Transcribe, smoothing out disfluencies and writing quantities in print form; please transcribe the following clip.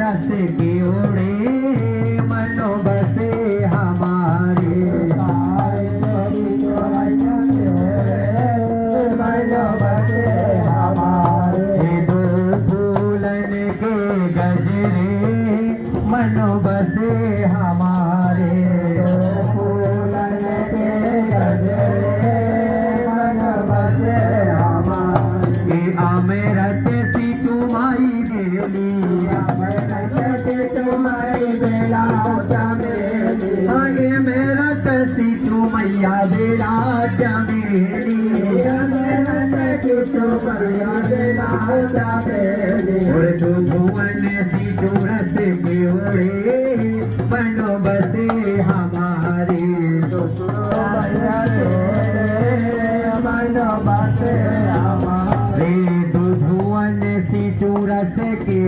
रस की उड़े मनो बसे हमारे मनो बसे हमारे दो फूलन के गजरे मनो बसे हमारे फूलन के गजरे मनो बसे हमारे अमृत सी तुम्हारी बेली अमृत सी तुम्हारी बेला आगे मेरा तसी तुम्हारा बेला जमेली और तू भुवन सी चूरत के ओढ़े बनो बसे हमारे बनो बसे हमारे तू भुवन सी चूरत के